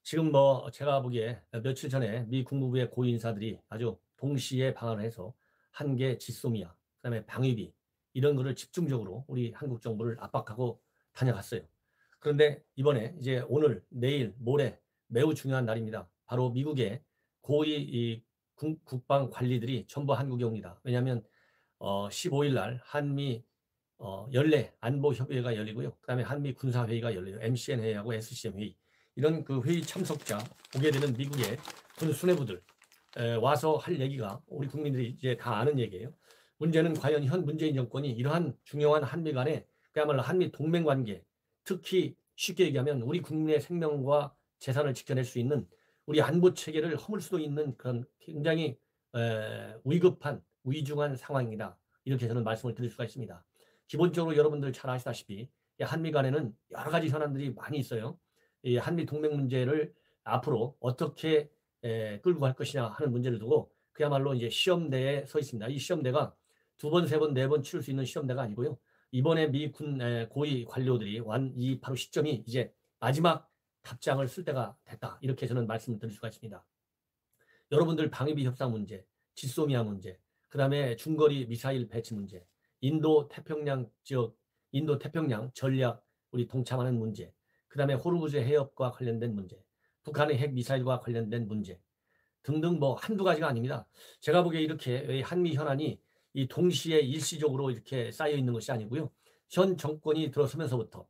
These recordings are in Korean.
지금 뭐 제가 보기에 며칠 전에 미 국무부의 고위 인사들이 아주 동시에 방한을 해서 한계 지소미아, 그다음에 방위비 이런 거를 집중적으로 우리 한국 정부를 압박하고 다녀갔어요. 그런데 이번에 이제 오늘, 내일, 모레 매우 중요한 날입니다. 바로 미국의 고위 이 국방 관리들이 전부 한국에 옵니다. 왜냐하면 15일 날 한미 연례 안보 협의회가 열리고요. 그다음에 한미 군사 회의가 열려요. MCN 회의하고 SCM 회의. 이런 그 회의 참석자 보게 되는 미국의 군 수뇌부들 와서 할 얘기가 우리 국민들이 이제 다 아는 얘기예요. 문제는 과연 현 문재인 정권이 이러한 중요한 한미 간의 그야말로 한미 동맹 관계, 특히 쉽게 얘기하면 우리 국민의 생명과 재산을 지켜낼 수 있는 우리 안보 체계를 허물 수도 있는 그런 굉장히 위급한 위중한 상황이다. 이렇게 저는 말씀을 드릴 수가 있습니다. 기본적으로 여러분들 잘 아시다시피 한미 간에는 여러 가지 현안들이 많이 있어요. 이 한미 동맹 문제를 앞으로 어떻게 끌고 갈 것이냐 하는 문제를 두고 그야말로 이제 시험대에 서 있습니다. 이 시험대가 두 번, 세 번, 네 번 치를 수 있는 시험대가 아니고요. 이번에 미 군 고위 관료들이 이 바로 시점이 이제 마지막 답장을 쓸 때가 됐다. 이렇게 저는 말씀을 드릴 수가 있습니다. 여러분들 방위비 협상 문제, 지소미아 문제, 그다음에 중거리 미사일 배치 문제, 인도 태평양 지역, 인도 태평양 전략 우리 동참하는 문제, 그다음에 호르무즈 해협과 관련된 문제, 북한의 핵 미사일과 관련된 문제 등등 뭐 한두 가지가 아닙니다. 제가 보기에 이렇게 한미 현안이 이 동시에 일시적으로 이렇게 쌓여 있는 것이 아니고요. 현 정권이 들어서면서부터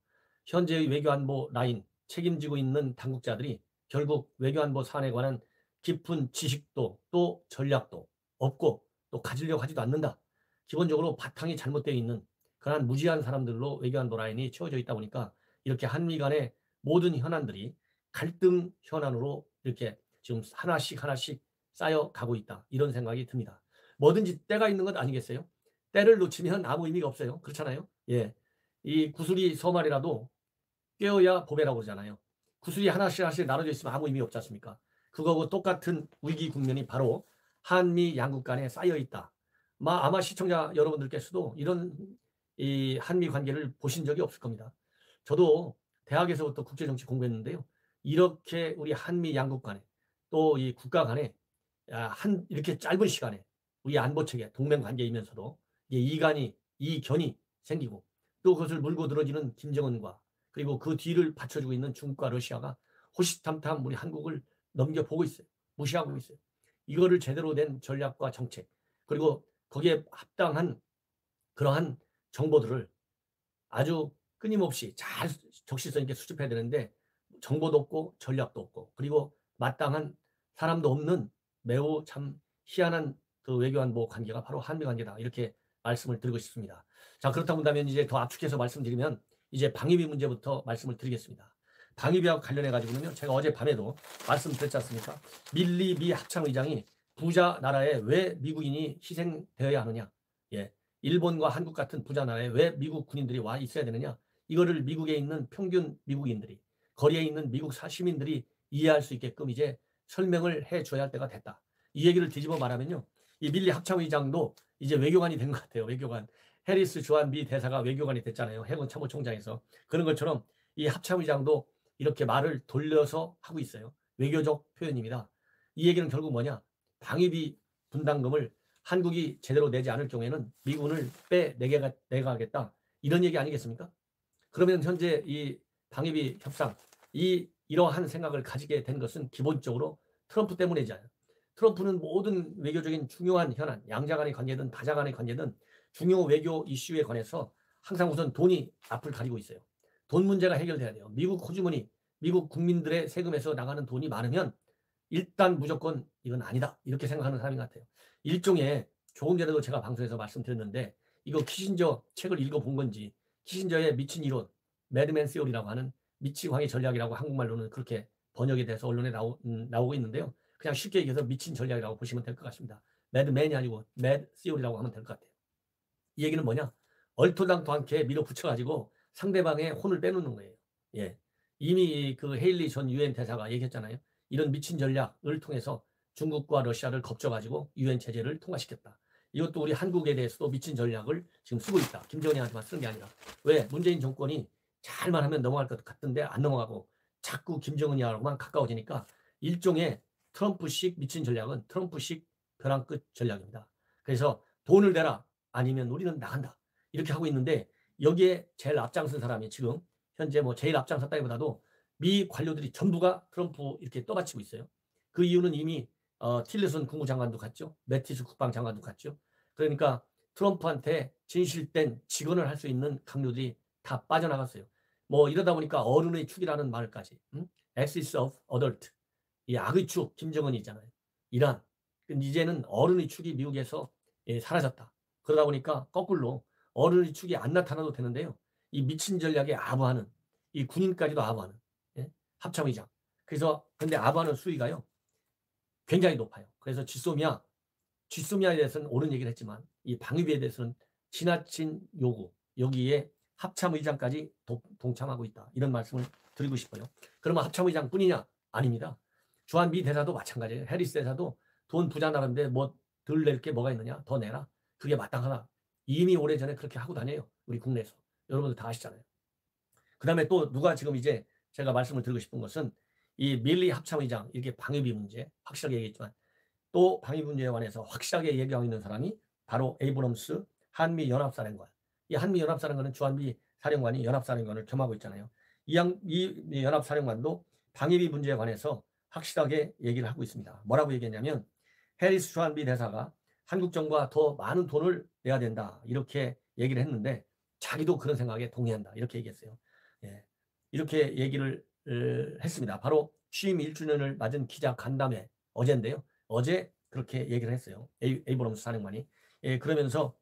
현재의 외교안보 라인 책임지고 있는 당국자들이 결국 외교안보 사안에 관한 깊은 지식도 또 전략도 없고 또 가지려고 하지도 않는다. 기본적으로 바탕이 잘못되어 있는 그러한 무지한 사람들로 외교안보 라인이 채워져 있다 보니까 이렇게 한미 간의 모든 현안들이 갈등 현안으로 이렇게 지금 하나씩 하나씩 쌓여가고 있다. 이런 생각이 듭니다. 뭐든지 때가 있는 것 아니겠어요? 때를 놓치면 아무 의미가 없어요. 그렇잖아요? 예. 이 구슬이 서말이라도 꿰어야 보배라고 그러잖아요. 구슬이 하나씩 하나씩 나눠져 있으면 아무 의미 없지 않습니까? 그거하고 똑같은 위기 국면이 바로 한미 양국 간에 쌓여 있다. 아마 시청자 여러분들께서도 이런 이 한미 관계를 보신 적이 없을 겁니다. 저도 대학에서부터 국제정치 공부했는데요. 이렇게 우리 한미 양국 간에 또 이 국가 간에 이렇게 짧은 시간에 우리 안보 체계, 동맹 관계이면서도 이견이 생기고 또 그것을 물고 늘어지는 김정은과 그리고 그 뒤를 받쳐주고 있는 중국과 러시아가 호시탐탐 우리 한국을 넘겨보고 있어요. 무시하고 있어요. 이거를 제대로 된 전략과 정책 그리고 거기에 합당한 그러한 정보들을 아주 끊임없이 잘 적시성 있게 수집해야 되는데 정보도 없고 전략도 없고 그리고 마땅한 사람도 없는 매우 참 희한한 그 외교안보 관계가 바로 한미 관계다. 이렇게 말씀을 드리고 싶습니다. 자, 그렇다 본다면 이제 더 압축해서 말씀드리면 이제 방위비 문제부터 말씀을 드리겠습니다. 방위비하고 관련해 가지고는요. 제가 어젯밤에도 말씀드렸지 않습니까? 밀리 미 합참의장이 부자 나라에 왜 미국인이 희생되어야 하느냐. 예. 일본과 한국 같은 부자 나라에 왜 미국 군인들이 와 있어야 되느냐. 이거를 미국에 있는 평균 미국인들이 거리에 있는 미국 시민들이 이해할 수 있게끔 이제 설명을 해줘야 할 때가 됐다. 이 얘기를 뒤집어 말하면요. 이 밀리 합참의장도 이제 외교관이 된 것 같아요. 외교관. 해리스 조한 미 대사가 외교관이 됐잖아요. 해군 참모총장에서. 그런 것처럼 이 합참의장도 이렇게 말을 돌려서 하고 있어요. 외교적 표현입니다. 이 얘기는 결국 뭐냐. 방위비 분담금을 한국이 제대로 내지 않을 경우에는 미군을 내가겠다. 이런 얘기 아니겠습니까? 그러면 현재 이 방위비 협상, 이러한 생각을 가지게 된 것은 기본적으로 트럼프 때문이잖아요. 트럼프는 모든 외교적인 중요한 현안, 양자 간의 관계든 다자 간의 관계든 중요 외교 이슈에 관해서 항상 우선 돈이 앞을 가리고 있어요. 돈 문제가 해결돼야 돼요. 미국 호주머니, 미국 국민들의 세금에서 나가는 돈이 많으면 일단 무조건 이건 아니다. 이렇게 생각하는 사람인 것 같아요. 일종의 조금 전에도 제가 방송에서 말씀드렸는데 이거 키신저 책을 읽어본 건지 키신저의 미친 이론, 매드맨 시오리라고 하는 미치광이 전략이라고 한국말로는 그렇게 번역이 돼서 언론에 나오고 있는데요. 그냥 쉽게 얘기해서 미친 전략이라고 보시면 될 것 같습니다. 매드맨이 아니고 매드 시오리라고 하면 될 것 같아요. 이 얘기는 뭐냐? 얼토당토 않게 밀어붙여가지고 상대방의 혼을 빼놓는 거예요. 예. 이미 그 헤일리 전 유엔 대사가 얘기했잖아요. 이런 미친 전략을 통해서 중국과 러시아를 겁줘가지고 유엔 제재를 통과시켰다. 이것도 우리 한국에 대해서도 미친 전략을 지금 쓰고 있다. 김정은이한테만 쓰는 게 아니라. 왜? 문재인 정권이 잘만 하면 넘어갈 것 같던데 안 넘어가고 자꾸 김정은이하고만 가까워지니까 일종의 트럼프식 미친 전략은 트럼프식 벼랑 끝 전략입니다. 그래서 돈을 대라 아니면 우리는 나간다 이렇게 하고 있는데 여기에 제일 앞장선 사람이 지금 현재 뭐 제일 앞장섰다기보다도 미 관료들이 전부가 트럼프 이렇게 떠받치고 있어요. 그 이유는 이미 틸러슨 국무장관도 갔죠. 매티스 국방장관도 갔죠. 그러니까 트럼프한테 진실된 직언을 할 수 있는 강요들이 다 빠져나갔어요. 뭐 이러다 보니까 어른의 축이라는 말까지 axis of adult 이 악의 축 김정은이잖아요. 이란 이제는 어른의 축이 미국에서 사라졌다. 그러다 보니까 거꾸로 어른의 축이 안 나타나도 되는데요. 이 미친 전략에 아부하는 이 군인까지도 아부하는 합참의장. 그래서 근데 아부하는 수위가요. 굉장히 높아요. 그래서 쥐소미아에 대해서는 옳은 얘기를 했지만 이 방위비에 대해서는 지나친 요구 여기에 합참의장까지 동참하고 있다. 이런 말씀을 드리고 싶어요. 그러면 합참의장뿐이냐? 아닙니다. 주한미 대사도 마찬가지예요. 해리스 대사도 돈 부자 나라인데 뭐 덜 낼 게 뭐가 있느냐? 더 내라. 그게 마땅하다. 이미 오래전에 그렇게 하고 다녀요. 우리 국내에서. 여러분들 다 아시잖아요. 그 다음에 또 누가 지금 이제 제가 말씀을 드리고 싶은 것은 이 밀리 합참의장 이렇게 방위비 문제 확실하게 얘기했지만 또 방위 문제에 관해서 확실하게 얘기하고 있는 사람이 바로 에이브럼스 한미연합사령관. 이 한미연합사령관은 주한미 사령관이 연합사령관을 겸하고 있잖아요. 이 연합사령관도 방위비 문제에 관해서 확실하게 얘기를 하고 있습니다. 뭐라고 얘기했냐면 해리스 주한미 대사가 한국 정부가 더 많은 돈을 내야 된다. 이렇게 얘기를 했는데 자기도 그런 생각에 동의한다. 이렇게 얘기했어요. 예. 이렇게 얘기를 했습니다. 바로 취임 1주년을 맞은 기자 간담회 어제인데요. 어제 그렇게 얘기를 했어요. 에이브럼스 사령관이. 예, 그러면서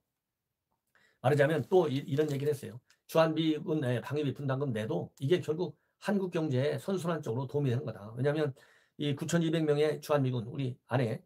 말하자면 또 이런 얘기를 했어요. 주한미군 방위비 분담금 내도 이게 결국 한국 경제에 선순환 쪽으로 도움이 되는 거다. 왜냐하면 이 9,200명의 주한미군 우리 안에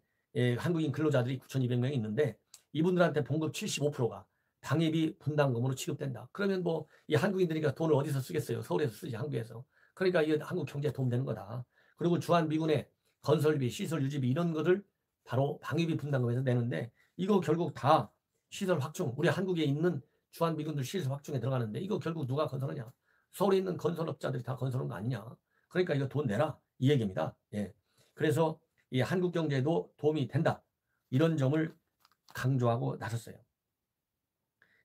한국인 근로자들이 9,200명이 있는데 이분들한테 봉급 75%가 방위비 분담금으로 취급된다. 그러면 뭐 이 한국인들이니까 돈을 어디서 쓰겠어요? 서울에서 쓰지 한국에서. 그러니까 이게 한국 경제에 도움되는 거다. 그리고 주한미군의 건설비, 시설 유지비 이런 거를 바로 방위비 분담금에서 내는데 이거 결국 다 시설 확충, 우리 한국에 있는 주한미군들 시설 확충에 들어가는데 이거 결국 누가 건설하냐? 서울에 있는 건설업자들이 다 건설한 거 아니냐? 그러니까 이거 돈 내라 이 얘기입니다. 예. 그래서 이 한국 경제에도 도움이 된다. 이런 점을 강조하고 나섰어요.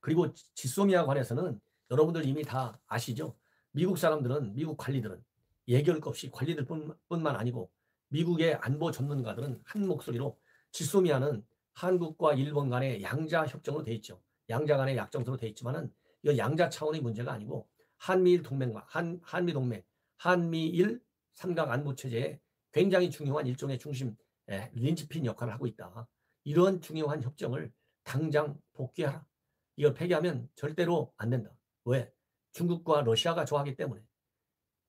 그리고 지소미아 관해서는 여러분들 이미 다 아시죠? 미국 사람들은, 미국 관리들은 예결 것 없이 관리들 뿐만 아니고 미국의 안보 전문가들은 한 목소리로 지소미아는 한국과 일본 간의 양자 협정으로 돼 있죠. 양자 간의 약정서로 돼 있지만은 이 양자 차원의 문제가 아니고 한미일 동맹과 한미 동맹, 한미일 삼각 안보 체제에 굉장히 중요한 일종의 중심 린치핀 역할을 하고 있다. 이런 중요한 협정을 당장 복귀하라. 이걸 폐기하면 절대로 안 된다. 왜? 중국과 러시아가 좋아하기 때문에.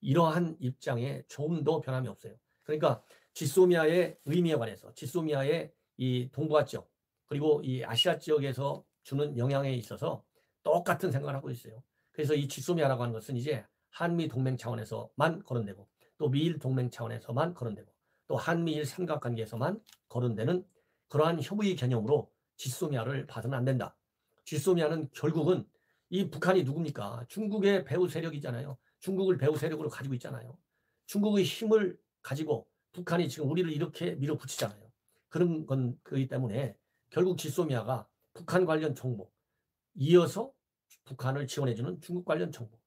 이러한 입장에 좀 더 변함이 없어요. 그러니까 지소미아의 의미에 관해서 지소미아의 이 동북아 지역 그리고 이 아시아 지역에서 주는 영향에 있어서 똑같은 생각을 하고 있어요. 그래서 이 지소미아라고 하는 것은 이제 한미 동맹 차원에서만 거론되고 또 미일 동맹 차원에서만 거론되고 또 한미일 삼각관계에서만 거론되는 그러한 협의 개념으로 지소미아를 봐서는 안 된다. 지소미아는 결국은 이 북한이 누굽니까? 중국의 배후 세력이잖아요. 중국을 배후 세력으로 가지고 있잖아요. 중국의 힘을 가지고 북한이 지금 우리를 이렇게 밀어붙이잖아요. 그런 건 그렇기 때문에 결국 지소미아가 북한 관련 정보, 이어서 북한을 지원해주는 중국 관련 정보,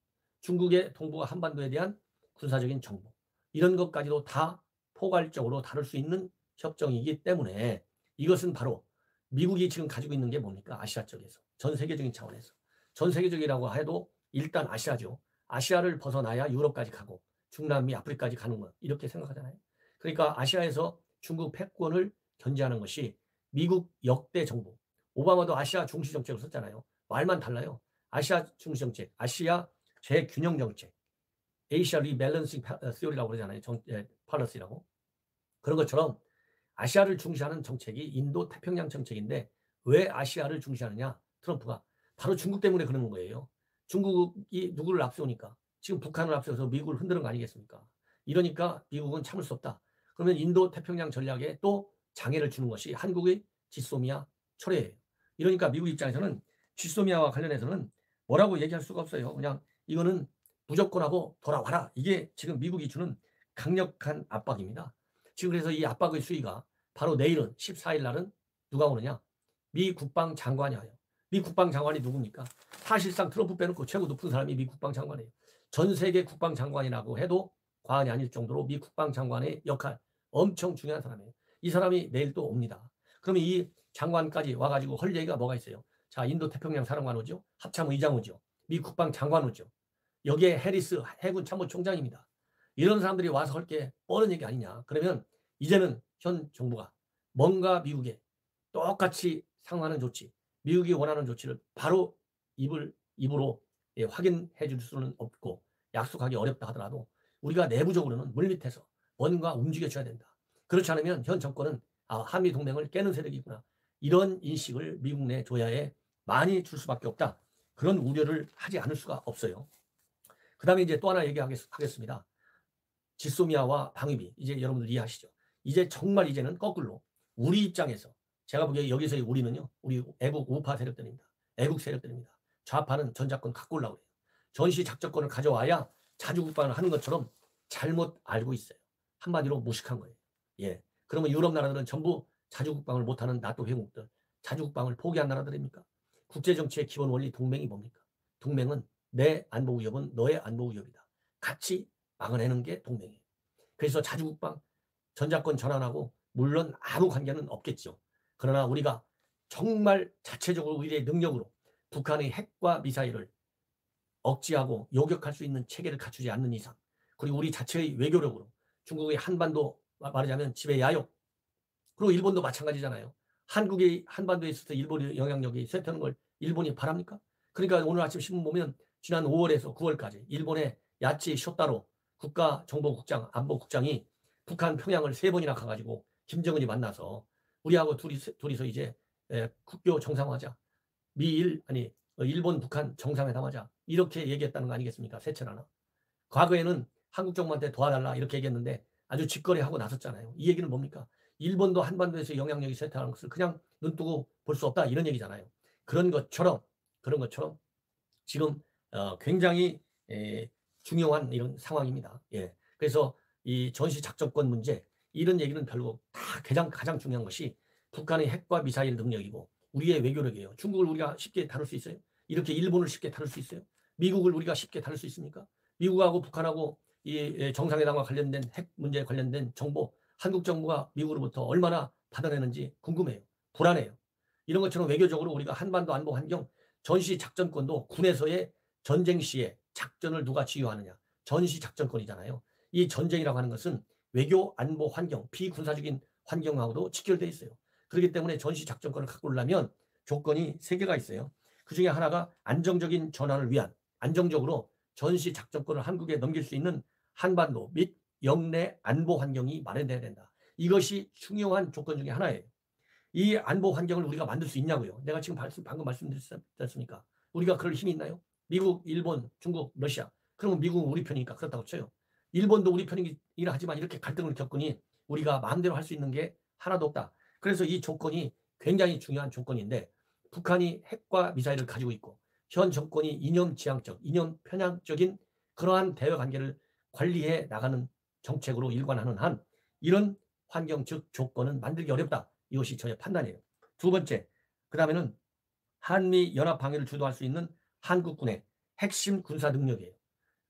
중국의 동북아 한반도에 대한 군사적인 정보, 이런 것까지도 다 포괄적으로 다룰 수 있는 협정이기 때문에 이것은 바로 미국이 지금 가지고 있는 게 뭡니까? 아시아 쪽에서. 전 세계적인 차원에서. 전 세계적이라고 해도 일단 아시아죠. 아시아를 벗어나야 유럽까지 가고 중남미, 아프리카까지 가는 것 이렇게 생각하잖아요. 그러니까 아시아에서 중국 패권을 견제하는 것이 미국 역대 정부. 오바마도 아시아 중시 정책을 썼잖아요. 말만 달라요. 아시아 중시 정책, 아시아 재균형 정책, 에이시아 리밸런싱 시오리라고 그러잖아요. 팔러시라고. 그런 것처럼 아시아를 중시하는 정책이 인도 태평양 정책인데 왜 아시아를 중시하느냐? 트럼프가 바로 중국 때문에 그러는 거예요. 중국이 누구를 앞세우니까 지금 북한을 앞세워서 미국을 흔드는 거 아니겠습니까? 이러니까 미국은 참을 수 없다. 그러면 인도 태평양 전략에 또 장애를 주는 것이 한국의 지소미아 철회예요. 이러니까 미국 입장에서는 지소미아와 관련해서는 뭐라고 얘기할 수가 없어요. 그냥 이거는 무조건 하고 돌아와라. 이게 지금 미국이 주는 강력한 압박입니다. 지금 그래서 이 압박의 수위가 바로 내일은 14일 날은 누가 오느냐? 미 국방장관이 와요. 미 국방장관이 누굽니까? 사실상 트럼프 빼놓고 최고 높은 사람이 미 국방장관이에요. 전 세계 국방장관이라고 해도 과언이 아닐 정도로 미 국방장관의 역할 엄청 중요한 사람이에요. 이 사람이 내일 또 옵니다. 그러면 이 장관까지 와가지고 할 얘기가 뭐가 있어요? 자, 인도 태평양 사령관 오죠. 합참의장 오죠. 미 국방장관 오죠. 여기에 해리스 해군 참모총장입니다. 이런 사람들이 와서 할 게 뻔한 얘기 아니냐. 그러면 이제는 현 정부가 뭔가 미국에 똑같이 상응하는 조치, 미국이 원하는 조치를 바로 입으로 확인해 줄 수는 없고 약속하기 어렵다 하더라도 우리가 내부적으로는 물밑에서 뭔가 움직여줘야 된다. 그렇지 않으면 현 정권은 한미 동맹을 깨는 세력이구나. 이런 인식을 미국 내 조야에 많이 줄 수밖에 없다. 그런 우려를 하지 않을 수가 없어요. 그 다음에 이제 또 하나 얘기하겠습니다. 지소미아와 방위비. 이제 여러분들 이해하시죠? 이제 정말 이제는 거꾸로 우리 입장에서 제가 보기에 여기서의 우리는요. 우리 애국 우파 세력들입니다. 애국 세력들입니다. 좌파는 전작권 갖고 오려고 해요. 전시 작전권을 가져와야 자주국방을 하는 것처럼 잘못 알고 있어요. 한마디로 무식한 거예요. 예. 그러면 유럽 나라들은 전부 자주국방을 못하는 나토 회원국들, 자주국방을 포기한 나라들입니까? 국제정치의 기본 원리 동맹이 뭡니까? 동맹은 내 안보 위협은 너의 안보 위협이다. 같이 막아내는 게 동맹이에요. 그래서 자주국방, 전작권 전환하고 물론 아무 관계는 없겠죠. 그러나 우리가 정말 자체적으로 우리의 능력으로 북한의 핵과 미사일을 억제하고 요격할 수 있는 체계를 갖추지 않는 이상, 그리고 우리 자체의 외교력으로 중국의 한반도 말하자면 지배 야욕, 그리고 일본도 마찬가지잖아요. 한국이 한반도에 있어서 일본의 영향력이 쇠퇴하는 걸 일본이 바랍니까? 그러니까 오늘 아침 신문 보면 지난 5월에서 9월까지 일본의 야치 쇼타로 국가정보국장, 안보국장이 북한 평양을 3번이나 가가지고 김정은이 만나서 우리하고 둘이서 이제 국교 정상화하자. 일본 북한 정상회담하자. 이렇게 얘기했다는 거 아니겠습니까? 세천하나. 과거에는 한국 정부한테 도와달라 이렇게 얘기했는데 아주 직거래하고 나섰잖아요. 이 얘기는 뭡니까? 일본도 한반도에서 영향력이 쇠퇴하는 것을 그냥 눈뜨고 볼 수 없다 이런 얘기잖아요. 그런 것처럼 지금 굉장히 중요한 이런 상황입니다. 예. 그래서 이 전시 작전권 문제 이런 얘기는 결국 다 가장 중요한 것이 북한의 핵과 미사일 능력이고 우리의 외교력이에요. 중국을 우리가 쉽게 다룰 수 있어요? 이렇게 일본을 쉽게 다룰 수 있어요? 미국을 우리가 쉽게 다룰 수 있습니까? 미국하고 북한하고 이 정상회담과 관련된 핵 문제에 관련된 정보 한국 정부가 미국으로부터 얼마나 받아내는지 궁금해요. 불안해요. 이런 것처럼 외교적으로 우리가 한반도 안보 환경 전시 작전권도 군에서의 전쟁 시에 작전을 누가 지휘하느냐. 전시 작전권이잖아요. 이 전쟁이라고 하는 것은 외교 안보 환경, 비군사적인 환경하고도 직결되어 있어요. 그렇기 때문에 전시 작전권을 갖고 오려면 조건이 3개가 있어요. 그 중에 하나가 안정적인 전환을 위한 안정적으로 전시 작전권을 한국에 넘길 수 있는 한반도 및 영내 안보 환경이 마련돼야 된다. 이것이 중요한 조건 중에 하나예요. 이 안보 환경을 우리가 만들 수 있냐고요. 내가 지금 방금 말씀드렸지 않습니까? 우리가 그럴 힘이 있나요? 미국, 일본, 중국, 러시아. 그러면 미국은 우리 편이니까 그렇다고 쳐요. 일본도 우리 편이긴 하지만 이렇게 갈등을 겪으니 우리가 마음대로 할 수 있는 게 하나도 없다. 그래서 이 조건이 굉장히 중요한 조건인데 북한이 핵과 미사일을 가지고 있고 현 정권이 이념 지향적, 이념 편향적인 그러한 대외 관계를 관리해 나가는 정책으로 일관하는 한 이런 환경 즉 조건은 만들기 어렵다. 이것이 저의 판단이에요. 두 번째, 그 다음에는 한미 연합 방위를 주도할 수 있는 한국군의 핵심 군사 능력이에요.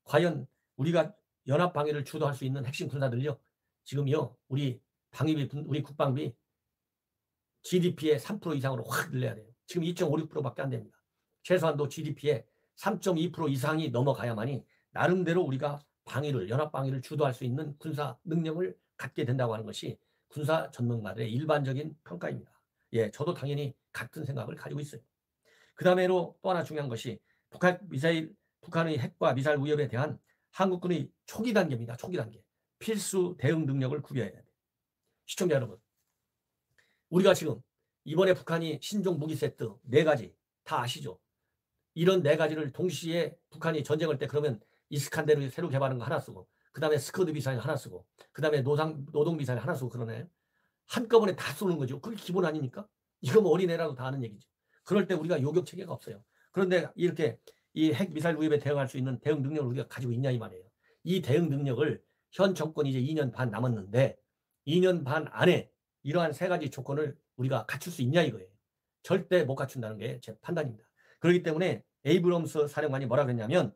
과연 우리가 연합 방위를 주도할 수 있는 핵심 군사 능력 지금요 우리 방위비 우리 국방비 GDP의 3% 이상으로 확 늘려야 돼요. 지금 2.56%밖에 안 됩니다. 최소한도 GDP의 3.2% 이상이 넘어가야만이 나름대로 우리가 방위를 연합 방위를 주도할 수 있는 군사 능력을 갖게 된다고 하는 것이 군사 전문가들의 일반적인 평가입니다. 예, 저도 당연히 같은 생각을 가지고 있어요. 그 다음에로 또 하나 중요한 것이 북한의 핵과 미사일 위협에 대한 한국군의 초기 단계입니다. 초기 단계. 필수 대응 능력을 구비해야 돼요. 시청자 여러분, 우리가 지금 이번에 북한이 신종 무기 세트 4가지 다 아시죠? 이런 4가지를 동시에 북한이 전쟁할 때 그러면 이스칸데르 새로 개발한 거 하나 쓰고 그 다음에 스커드 미사일 하나 쓰고 그 다음에 노동 미사일 하나 쓰고 그러나요? 한꺼번에 다 쏘는 거죠. 그게 기본 아닙니까? 이거 뭐 어린애라도 다 아는 얘기죠. 그럴 때 우리가 요격 체계가 없어요. 그런데 이렇게 이 핵미사일 위협에 대응할 수 있는 대응 능력을 우리가 가지고 있냐 이 말이에요. 이 대응 능력을 현 정권이 이제 2년 반 남았는데 2년 반 안에 이러한 세 가지 조건을 우리가 갖출 수 있냐 이거예요. 절대 못 갖춘다는 게 제 판단입니다. 그렇기 때문에 에이브럼스 사령관이 뭐라 그랬냐면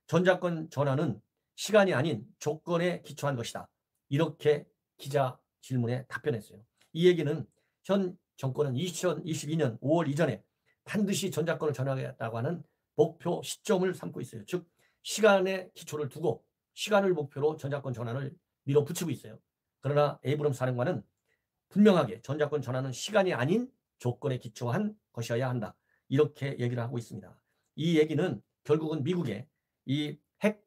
전자권 전환은 시간이 아닌 조건에 기초한 것이다. 이렇게 기자 질문에 답변했어요. 이 얘기는 현 정권은 2022년 5월 이전에 반드시 전자권을 전환하겠다고 하는 목표 시점을 삼고 있어요. 즉 시간에 기초를 두고 시간을 목표로 전자권 전환을 밀어붙이고 있어요. 그러나 에이브럼 사령관은 분명하게 전자권 전환은 시간이 아닌 조건에 기초한 것이어야 한다. 이렇게 얘기를 하고 있습니다. 이 얘기는 결국은 미국의 이 핵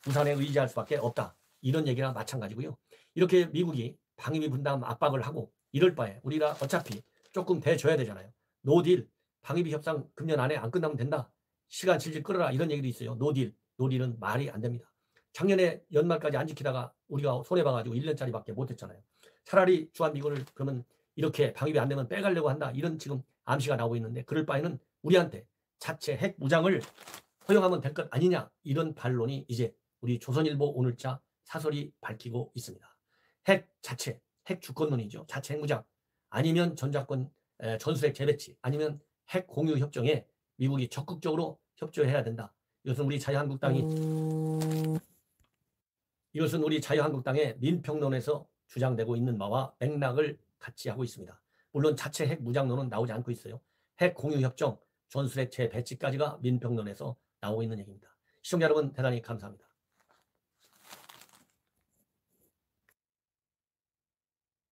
부산에 의지할 수밖에 없다. 이런 얘기랑 마찬가지고요. 이렇게 미국이 방위비 분담 압박을 하고 이럴 바에 우리가 어차피 조금 대줘야 되잖아요. 노딜, 방위비 협상 금년 안에 안 끝나면 된다. 시간 질질 끌어라 이런 얘기도 있어요. 노딜, 노딜은 말이 안 됩니다. 작년에 연말까지 안 지키다가 우리가 손해봐가지고 1년짜리밖에 못했잖아요. 차라리 주한미군을 그러면 이렇게 방위비 안 내면 빼가려고 한다. 이런 지금 암시가 나오고 있는데 그럴 바에는 우리한테 자체 핵 무장을 허용하면 될 것 아니냐 이런 반론이 이제 우리 조선일보 오늘자 사설이 밝히고 있습니다. 핵 자체, 핵 주권론이죠. 자체 핵무장 아니면 전자권 전술핵 재배치 아니면 핵 공유 협정에 미국이 적극적으로 협조해야 된다. 이것은 우리 자유한국당의 민평론에서 주장되고 있는 바와 맥락을 같이 하고 있습니다. 물론 자체 핵 무장론은 나오지 않고 있어요. 핵 공유 협정, 전술핵 재배치까지가 민평론에서 나오고 있는 얘기입니다. 시청자 여러분 대단히 감사합니다.